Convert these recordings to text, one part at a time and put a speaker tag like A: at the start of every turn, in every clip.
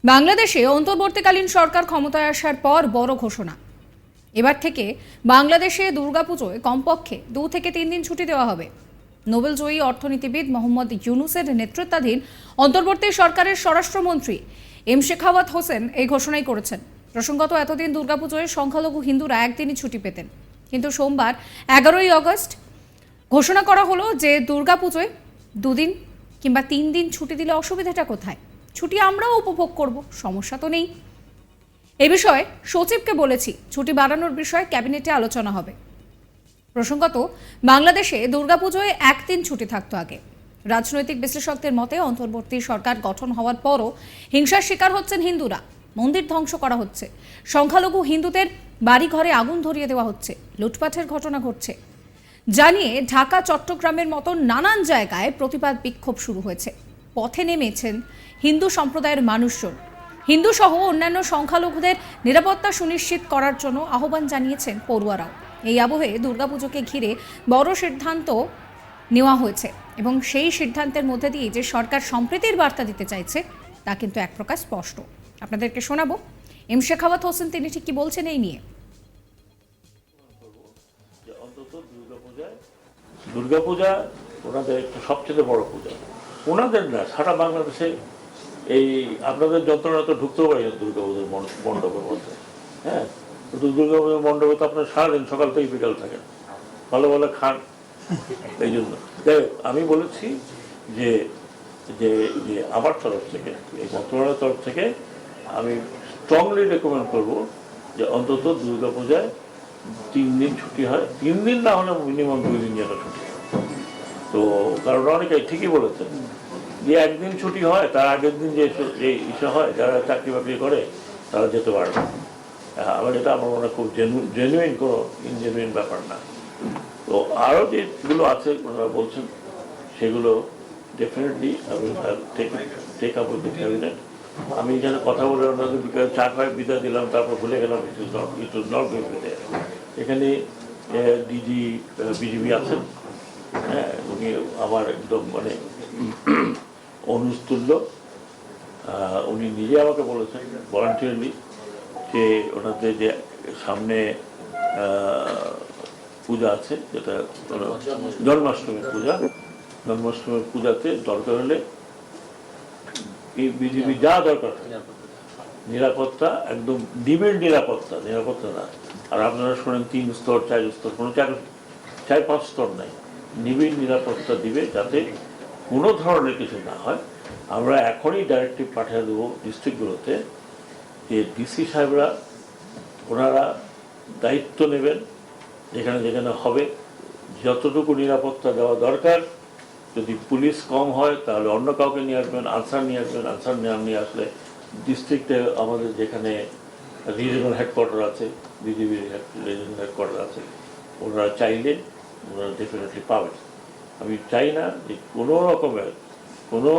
A: বাংলাদেশে অন্তর্বর্তীকালীন সরকার ক্ষমতায় আসার পর বড় ঘোষণা। এবার থেকে বাংলাদেশে দুর্গাপুজোয় কমপক্ষে 2 থেকে 3 দিন ছুটি দেওয়া হবে। নোবেলজয়ী অর্থনীতিবিদ মোহাম্মদ ইউনূসের নেতৃত্বাধীন অন্তর্বর্তী সরকারের স্বরাষ্ট্রমন্ত্রী এম শেখাওয়াত হোসেন এই ঘোষণাই করেছেন। প্রসঙ্গত, এতদিন দুর্গাপুজোয় সংখ্যালঘু হিন্দুরা একদিনই ছুটি পেতেন, কিন্তু সোমবার 11ই আগস্ট ঘোষণা করা হলো যে দুর্গাপুজোয় 2 দিন কিংবা 3 দিন ছুটি দিলে অসুবিধাটা কোথায়? ছুটি আমরাও উপভোগ করব, সমস্যা তো নেই। এ বিষয়ে সচিবকে বলেছি, ছুটি বাড়ানোর বিষয়ে ক্যাবিনেটে আলোচনা হবে। প্রসঙ্গত, বাংলাদেশে দুর্গাপুজোয় 1 দিন ছুটি থাকতো আগে। রাজনৈতিক বিশ্লেষকদের মতে অন্তর্বর্তী সরকার গঠন হওয়ার পরও হিংসার শিকার হচ্ছেন হিন্দুরা, মন্দির ধ্বংস করা হচ্ছে, সংখ্যালঘু হিন্দুদের বাড়িঘরে আগুন ধরিয়ে দেওয়া হচ্ছে, লুটপাটের ঘটনা ঘটছে। জানিয়ে ঢাকা, চট্টগ্রামের মতো নানান জায়গায় প্রতিবাদ বিক্ষোভ শুরু হয়েছে। পথে নেমেছেন হিন্দু সম্প্রদায়ের মানুষজন। হিন্দু সহ অন্যান্য সংখ্যালঘুদের নিরাপত্তা সুনিশ্চিত করার জন্য আহ্বান জানিয়েছেন পড়ুয়ারাও। এই আবহে দুর্গাপুজোকে ঘিরে বড় সিদ্ধান্ত নেওয়া হয়েছে এবং সেই সিদ্ধান্তের মধ্যে দিয়ে যে সরকার সম্প্রীতির বার্তা দিতে চাইছে তা কিন্তু এক প্রকার স্পষ্ট। আপনাদেরকে শোনাবো এম শেখাওয়াত হোসেন তিনি ঠিক কি বলছেন এই নিয়ে।
B: দুর্গাপূজা ওনাদের সবচেয়ে বড় পূজা, ওনাদের না সারা বাংলাদেশে। এই আপনাদের যন্ত্রণা তো ঢুকতেও পারি না দুর্গাপূজার মণ্ডপের মধ্যে। হ্যাঁ, কিন্তু দুর্গাপূজার মণ্ডপে তো আপনার সারাদিন সকাল থেকে বিকাল থাকেন, ভালো ভালো খান। এই জন্য আমি বলেছি যে যে যে আমার তরফ থেকে, এই মন্ত্রণালয়ের তরফ থেকে আমি স্ট্রংলি রেকমেন্ড করবো যে অন্তত দুর্গাপূজায় 3 দিন ছুটি হয়। 3 দিন না হলে মিনিমাম 2 দিন যেন ছুটি হয়। তো কারণ অনেকেই ঠিকই বলেছেন যে 1 দিন ছুটি হয়, তার আগের দিন যে ইস্যু হয়, যারা চাকরি বাকরি করে তারা যেতে পারে না। আমার এটা আমার মনে হয় খুব জেনুইন, কোনো ইনজেনুইন ব্যাপার না। তো আরও যেগুলো আছে ওনারা বলছেন সেগুলো ডেফিনেটলি আমি take up with the cabinet. আমি এখানে কথা বলে ওনাদের বিকাল 4 বিদায় দিলাম, তারপর ভুলে গেলাম it was not going to there. এখানে ডিজি বিজিবি আছেন, হ্যাঁ, উনি আমার একদম মানে অনুতুল্য। উনি নিজে আমাকে বলেছেন ভলান্টিয়ারলি যে ওনাদের যে সামনে পূজা আছে, যেটা জন্মাষ্টমীর পূজাতে দরকার হলে এই বিজিবি যা দরকার নিরাপত্তা, একদম ডিমের নিরাপত্তা না। আর আপনারা শোনেন 3 স্তর 4 স্তর, কোনো 4-5 স্তর নাই, নিবিড় নিরাপত্তা দিবে যাতে কোনো ধরনের কিছু না হয়। আমরা এখনই ডাইরেক্টিভ পাঠিয়ে দেবো ডিস্ট্রিক্টগুলোতে যে ডিসি সাহেবরা ওনারা দায়িত্ব নেবেন, যেখানে যেখানে হবে যতটুকু নিরাপত্তা দেওয়া দরকার। যদি পুলিশ কম হয় তাহলে অন্য কাউকে নিয়ে আসবেন, আনসার নিয়ে আসলে ডিস্ট্রিক্টে আমাদের যেখানে রিজনাল হেডকোয়ার্টার আছে, বিজিবির রিজনাল হেডকোয়ার্টার আছে, ওনারা চাইলে ওনারা ডেফিনেটলি পাবেন। আমি চাই না যে কোনো রকমের কোনো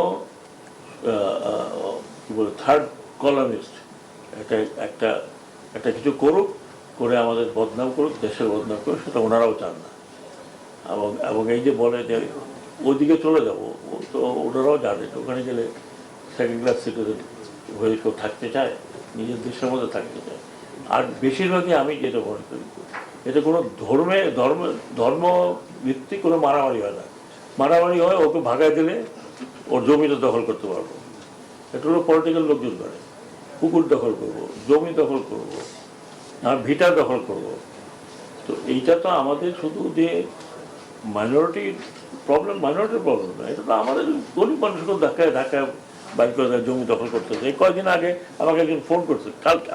B: কী বলে থার্ড কলামিস্ট একটা কিছু করে আমাদের বদনাম করুক, দেশের বদনাম করুক, সেটা ওনারাও চান না। এবং এই যে বলে যে ওইদিকে চলে যাবো, তো ওনারাও জানে ওখানে গেলে সেকেন্ড ক্লাস সিটিজেন হয়ে কেউ থাকতে চায়, নিজের দেশের মধ্যে থাকতে চায়। আর বেশিরভাগই আমি যেটা মনে করি, এটা কোনো ধর্ম ভিত্তিক কোনো মারামারি হয় না। মারামারি হয় ওকে ভাগায় দিলে ওর জমিটা দখল করতে পারবো, এটা হলো পলিটিক্যাল লোকজন করে। পুকুর দখল করব, জমি দখল করব, আর ভিটা দখল করব। তো এইটা তো আমাদের শুধু যে মাইনরিটির প্রবলেম না, এটা তো আমাদের গরিব মানুষকে ঢাকায় বাইর করে দেয়, জমি দখল করতে। এই কয়েকদিন আগে আমাকে একজন ফোন করছে,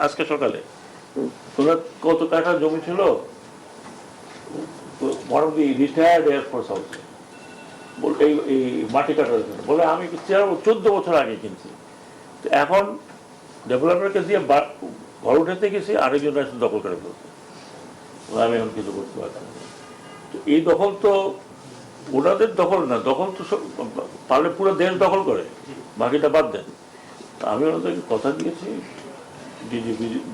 B: আজকে সকালে, ওনার কত কাঠা জমি ছিল রিটায়ার্ড এয়ারফোর্স হাউসে, এই মাটি কাটার জন্য। বলে আমি 14 বছর আগে কিনছি, তো এখন ডেভেলপারকে দিয়ে ঘর উঠাতে গেছি, আরেকজন এসে দখল করে ফেলছে, আমি এখন কিছু করতে পারছি না। তো এই দখল তো ওনাদের দখল না, দখল তো পারলে পুরো দেশ দখল করে, বাকিটা বাদ দেন। আমি ওনাদেরকে কথা দিয়েছি,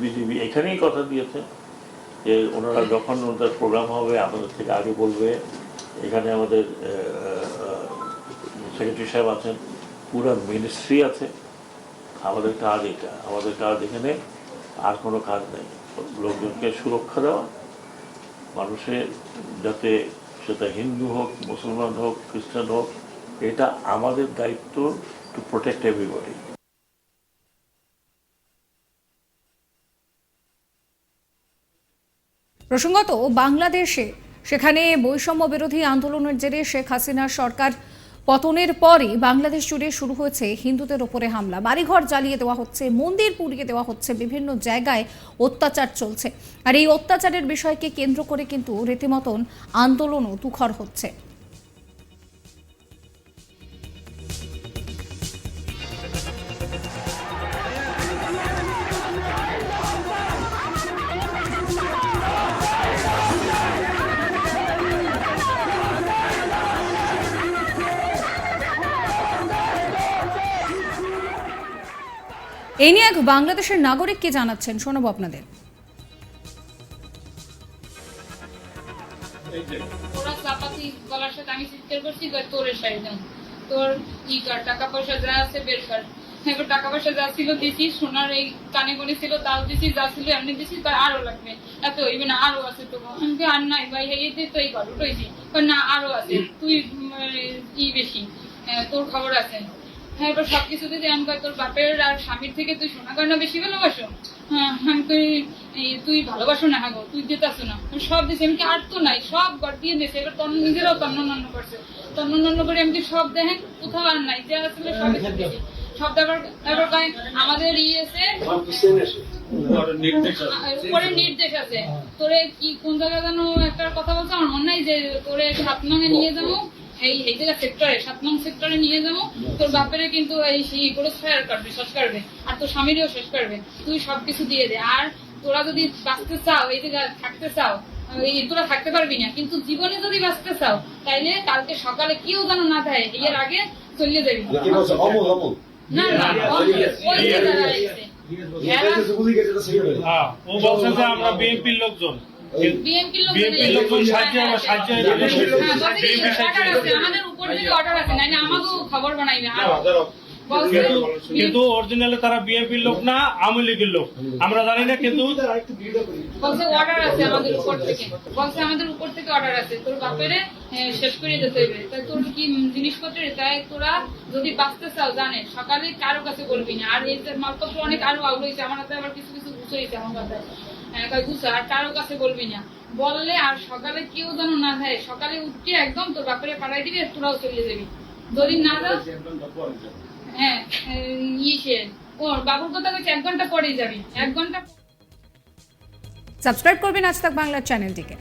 B: বিজিবি এখানেই কথা দিয়েছে যে ওনারা যখন ওনাদের প্রোগ্রাম হবে আমাদের থেকে আগে বলবে। এখানে আমাদের সেক্রেটারি সাহেব আছেন, পুরো মিনিস্ট্রি আছে, আমাদের কাজ এটা, আমাদের কাজ এখানে আর কোনো কাজ নেই। লোকজনকে সুরক্ষা দেওয়া, মানুষের যাতে সেটা হিন্দু হোক, মুসলমান হোক, খ্রিস্টান হোক, এটা আমাদের দায়িত্ব টু প্রোটেক্ট এভরিবডি।
A: প্রসঙ্গত বাংলাদেশে সেখানে বৈষম্য বিরোধী আন্দোলনের জেরে শেখ হাসিনার সরকার পতনের পরই বাংলাদেশ জুড়ে শুরু হয়েছে হিন্দুদের ওপরে হামলা, বাড়িঘর জ্বালিয়ে দেওয়া হচ্ছে, মন্দির পুড়িয়ে দেওয়া হচ্ছে, বিভিন্ন জায়গায় অত্যাচার চলছে। আর এই অত্যাচারের বিষয়কে কেন্দ্র করে কিন্তু রীতিমতন আন্দোলনও তুখর হচ্ছে। এই নিয়ে এক বাংলাদেশের নাগরিক কি জানাচ্ছেন শোনাবো আপনাদের।
C: ওরা চাপাতি গলার সাথে আমি চিৎকার করছি তোর সাইড দাও, তোর ই কর, টাকা পয়সা যা আছে বের কর। এবার টাকা পয়সা যা ছিল দিছি, সোনার এই কানে গনে ছিল তাও দিছি, যা ছিল এমনি দিছি, তার আরো লাগবে, এত হইবে না, আরো আছে তো। আমি আর নাই ভাই, এই তো এই কর উঠেছি, না আরো আছে, তুই ই বেশি, তোর খবর আছে। হ্যাঁ, এবার সবকিছু যদি আমি তোর বাপের আর স্বামীর থেকে তুই সোনা গয়না বেশি ভালোবাসো, হ্যাঁ আমি তুই ভালোবাসো না, হাগো তুই দিতাস না, সব দিছি আমি আর তো নাই, সব ঘর দিয়ে দিয়েছে। এবার তন্ন নিজেরাও তন্ন করছে, তন্ন করে আমি সব দেখেন কোথাও আর নাই, যা আসলে সব দিয়েছি, সব দেওয়ার। এবার আমাদের উপরে নির্দেশ আছে, তোরে কি কোন জায়গায় যেন একটা কথা বলছে আমার মনে নাই, যে তোরে 7 নঙে নিয়ে যাবো, এই জায়গা সেক্টরে 7 নং সেক্টরে নিয়ে যাবো, তোর বাপেরে কিন্তু এই করে শেষ করবে, আর তোর স্বামীরও শেষ করবে, তুই সবকিছু দিয়ে দে। আর তোরা যদি বাঁচতে চাও, এই জায়গায় থাকতে চাও, তোরা থাকতে পারবি না, কিন্তু জীবনে যদি বাঁচতে চাও তাইলে কালকে সকালে কেউ যেন না দেয়, এর আগে চলে যাবি। না না, ওই জায়গায়
D: ও বলছে যে আমরা বিএনপির লোকজন,
C: আমাদের উপর যদি অর্ডার আছে, নাইলে আমাকেও খবর বানাইবে।
D: কিন্তু অরিজিনালি তারা বিএনপির লোক না, আওয়ামী লীগের লোক আমরা জানি না, কিন্তু
C: বলছে অর্ডার আছে আমাদের উপর থেকে, বলছে আমাদের উপর থেকে অর্ডার আছে, তোর বাপেরে শেষ করে দিতে হইবে। তাই তোর কি জিনিসপত্রের, তাই তোরা যদি বাঁচতে চাও জানে সকালে কারো কাছে বলবি না। আর এই মালপত্র অনেক আরো আউল হয়েছে, আমার হাতে আবার কিছু কিছু গুছো হয়েছে আমার কাছে, আর কারো কাছে বলবি না, বললে আর সকালে কেউ যেন না দেয়, সকালে উঠে একদম তোর বাপেরে পাঠাই দিবি, তোরাও চলে যাবি। যদি না যাও, হ্যাঁ ওর বাবুর কথা কইছে 1 ঘন্টা পরেই যাবি, 1 ঘন্টা।
A: সাবস্ক্রাইব করবেন আজ তাক বাংলা চ্যানেলটিকে।